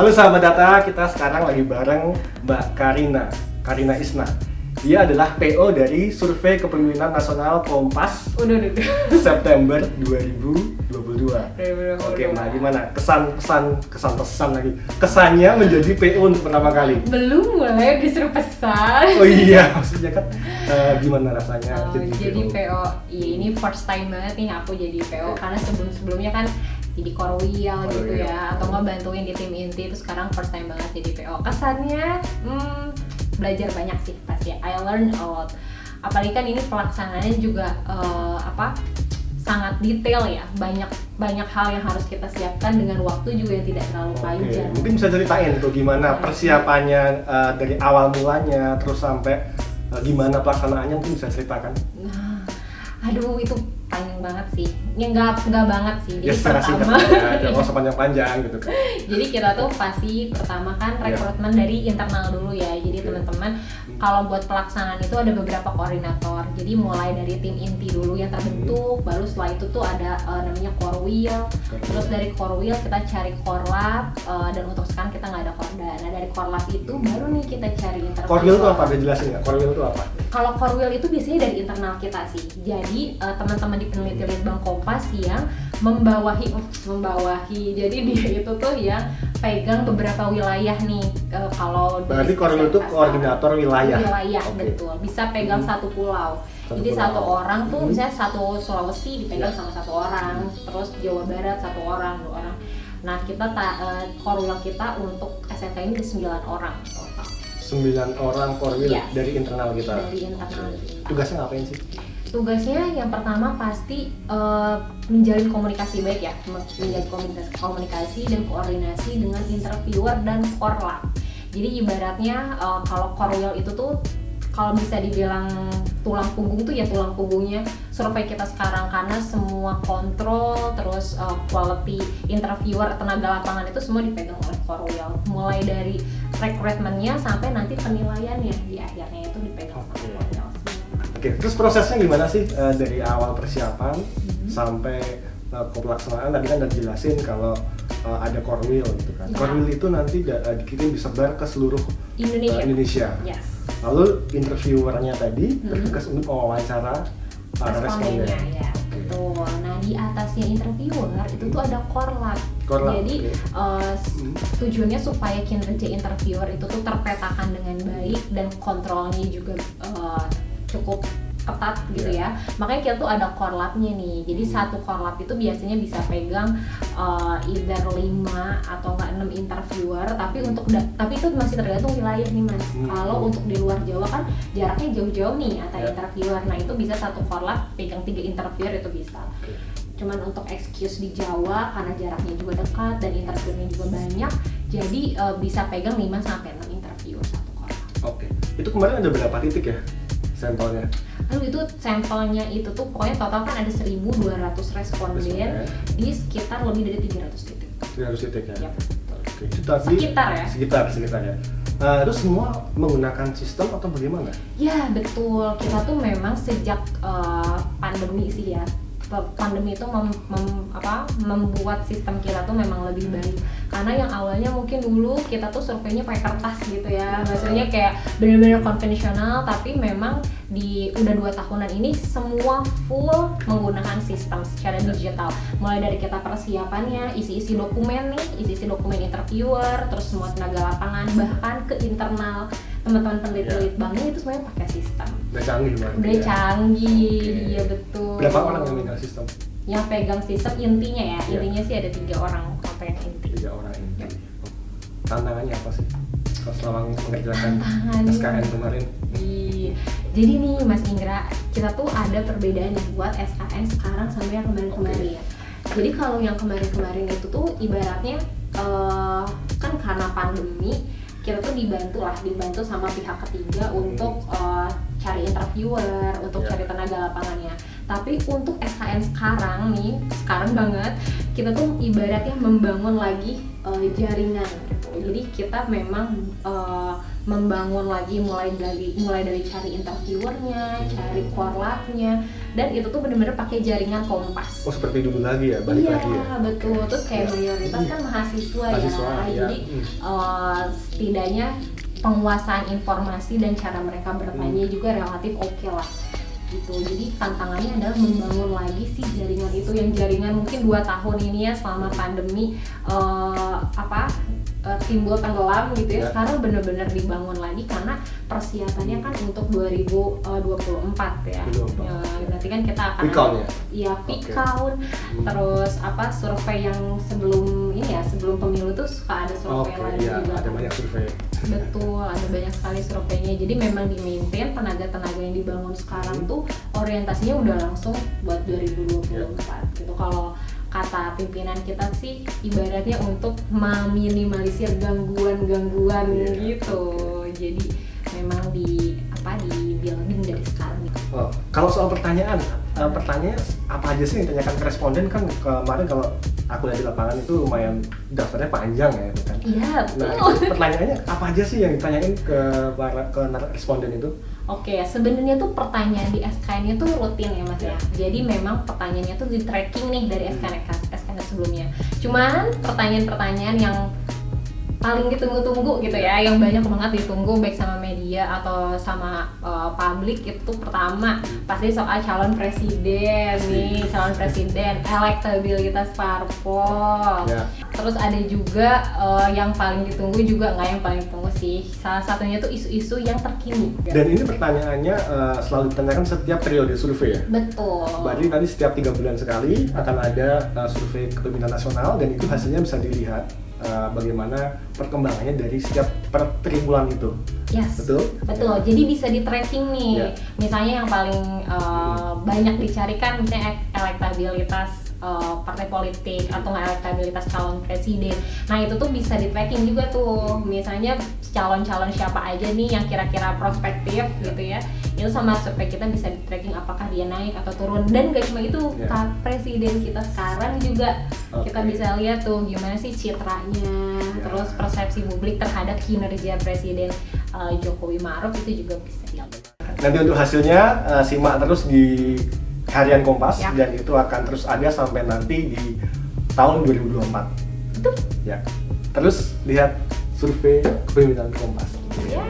Halo sahabat data, kita sekarang lagi bareng Mbak Karina Isna. Dia adalah PO dari Survei Kepemimpinan Nasional Kompas September 2022. Oke Mbak, gimana? Kesan lagi. Kesannya menjadi PO untuk pertama kali? Belum mulai disuruh pesan. Oh iya, maksudnya kan gimana rasanya jadi PO? Iya, ini first time banget nih aku jadi PO karena sebelumnya kan jadi korwil gitu ya, atau nggak bantuin di tim inti. Terus sekarang first time banget jadi PO. Kesannya belajar banyak sih pasti. I learn a lot. Apalagi kan ini pelaksanaannya juga sangat detail ya. Banyak hal yang harus kita siapkan dengan waktu juga yang tidak terlalu panjang. Mungkin bisa ceritain tuh gimana persiapannya dari awal mulanya terus sampai gimana pelaksanaannya, mungkin bisa ceritakan. Aduh, itu panjang banget sih. Ya nggak banget sih. Jadi pertama nggak usah panjang-panjang gitu kan. Jadi kita tuh pasti pertama kan rekrutmen dari internal dulu ya. Jadi teman-teman kalau buat pelaksanaan itu ada beberapa koordinator. Jadi mulai dari tim inti dulu yang terbentuk, baru setelah itu tuh ada namanya korwil. Terus dari korwil kita cari korlap, dan untuk sekarang kita nggak ada korda. Nah dari korlap itu baru nih kita cari interview. Korwil itu apa? Ada jelasin nggak? Korwil itu apa? Kalau korwil itu biasanya dari internal kita sih. Jadi teman-teman di peneliti Litbang Kompas yang membawahi. Jadi dia itu tuh yang pegang beberapa wilayah nih. Kalau berarti korwil itu koordinator wilayah. Betul. Bisa pegang satu pulau. Jadi satu orang tuh misalnya satu Sulawesi dipegang sama satu orang, terus Jawa Barat satu orang, 2 orang. Nah kita korwil kita untuk SMK ini 9 orang total. 9 orang korwil dari internal kita. Dari internal. Tugasnya ngapain sih? Tugasnya yang pertama pasti menjalin komunikasi baik ya, menjalin komunikasi dan koordinasi dengan interviewer dan korlap. Jadi ibaratnya kalau korwil itu tuh kalau bisa dibilang tulang punggung tuh ya tulang punggungnya survei kita sekarang, karena semua kontrol terus quality interviewer, tenaga lapangan itu semua dipegang oleh korwil, mulai dari rekrutmennya sampai nanti penilaiannya di akhirnya itu dipegang oleh korwil. Oke, terus prosesnya gimana sih dari awal persiapan sampai ke pelaksanaan? Tadi kan udah dijelasin kalau ada korwil gitu kan. Korwil itu nanti dikirim disebar ke seluruh Indonesia. Yes. Lalu interviewernya tadi bertugas untuk mewawancara para responden. Ya, betul. Nah di atasnya interviewer itu tuh ada korlap. Jadi tujuannya supaya kinerja interviewer itu tuh terpetakan dengan baik dan kontrolnya juga cukup ketat gitu ya. Makanya kita tuh ada korlapnya nih. Jadi satu korlap itu biasanya bisa pegang either 5 atau enggak 6 interviewer, tapi itu masih tergantung wilayah nih Mas. Kalau untuk di luar Jawa kan jaraknya jauh-jauh nih antar interviewer. Nah, itu bisa satu korlap pegang 3 interviewer itu bisa. Cuman untuk excuse di Jawa karena jaraknya juga dekat dan interviewernya juga banyak, jadi bisa pegang 5 sampai 6 interviewer satu korlap. Oke. Itu kemarin ada berapa titik ya sampelnya? Lalu itu sampelnya itu tuh pokoknya total kan ada 1.200 responden di sekitar lebih dari 300 titik. 300 titik ya? Yep. Oke, itu tadi sekitar ya. Terus semua menggunakan sistem atau bagaimana? Ya betul, kita tuh memang sejak pandemi sih ya. Pandemi itu membuat sistem kita tuh memang lebih baik, karena yang awalnya mungkin dulu kita tuh surveinya pakai kertas gitu ya, maksudnya kayak benar-benar konvensional, tapi memang udah 2 tahunan ini semua full menggunakan sistem secara digital, mulai dari kita persiapannya, isi dokumen interviewer, terus semua tenaga lapangan, bahkan ke internal teman-teman peneliti Litbangnya itu semuanya pakai sistem. Udah canggih banget. Udah canggih, iya betul. Berapa orang yang pegang sistem? Yang pegang sistem intinya ya, intinya sih ada 3 orang kalau yang inti. 3 orang inti. Tantangannya apa sih kalau selama mengerjakan SKN kemarin? Jadi nih Mas Indra, kita tuh ada perbedaan nih buat SKN sekarang sama yang kemarin-kemarin ya. Jadi kalau yang kemarin-kemarin itu tuh ibaratnya kan karena pandemi kita tuh dibantu sama pihak ketiga untuk cari interviewer, untuk cari tenaga lapangannya. Tapi untuk SKN sekarang banget, kita tuh ibaratnya membangun lagi jaringan gitu. Jadi kita memang membangun lagi mulai dari cari interviewernya, cari korlapnya, dan itu tuh benar-benar pakai jaringan Kompas. Oh, seperti dulu lagi ya, balik lagi ya. Iya, betul. Terus kayak mayoritas kan mahasiswa ya. Jadi setidaknya penguasaan informasi dan cara mereka bertanya juga relatif oke lah gitu. Jadi tantangannya adalah membangun lagi si jaringan itu, yang jaringan mungkin 2 tahun ini ya selama pandemi timbul tenggelam gitu ya. Sekarang benar-benar dibangun lagi karena persiapannya kan untuk 2024 ya. Berarti kan kita akan peak count. Terus survei yang sebelum pemilu tuh suka ada survei lagi juga. Ada banyak survei. Betul, ada banyak sekali surveinya. Jadi memang di-maintain tenaga-tenaga yang dibangun sekarang tuh orientasinya udah langsung buat 2024 gitu. Kalau kata pimpinan kita sih ibaratnya untuk meminimalisir gangguan gitu. Jadi memang di building dari sekarang gitu. Kalau soal pertanyaannya apa aja sih yang ditanyakan ke responden? Kan kemarin kalau aku lihat di lapangan itu lumayan daftarnya panjang ya itu kan. Iya, betul. Nah, pertanyaannya apa aja sih yang ditanyain ke responden itu? Oke, sebenarnya tuh pertanyaan di SKN itu rutin ya Mas ya. Jadi memang pertanyaannya tuh di tracking nih dari SKN sebelumnya. Cuman pertanyaan-pertanyaan yang paling ditunggu-tunggu gitu ya, yang banyak banget ditunggu baik sama media atau sama publik, itu pertama pasti soal calon presiden nih, elektabilitas parpol. Terus ada juga yang paling ditunggu juga, nggak yang paling ditunggu sih, salah satunya tuh isu-isu yang terkini. Dan ini pertanyaannya selalu ditanyakan setiap periode survei ya? Betul. Berarti nanti setiap 3 bulan sekali akan ada survei kepemimpinan nasional, dan itu hasilnya bisa dilihat bagaimana perkembangannya dari setiap per triwulan itu. Yes. Betul? Jadi bisa di tracking nih. Misalnya yang paling banyak dicari kan misalnya elektabilitas partai politik atau elektabilitas calon presiden. Nah, itu tuh bisa di tracking juga tuh. Misalnya calon-calon siapa aja nih yang kira-kira prospektif gitu ya. Itu sama survei kita bisa di tracking apakah dia naik atau turun. Dan gak cuma itu, presiden kita sekarang juga kita bisa lihat tuh gimana sih citranya, terus persepsi publik terhadap kinerja Presiden Jokowi Ma'ruf itu juga bisa dilihat. Nanti untuk hasilnya simak terus di Harian Kompas, dan itu akan terus ada sampai nanti di tahun 2024. Betul. Ya. Terus lihat survei kepemimpinan Kompas. Ya.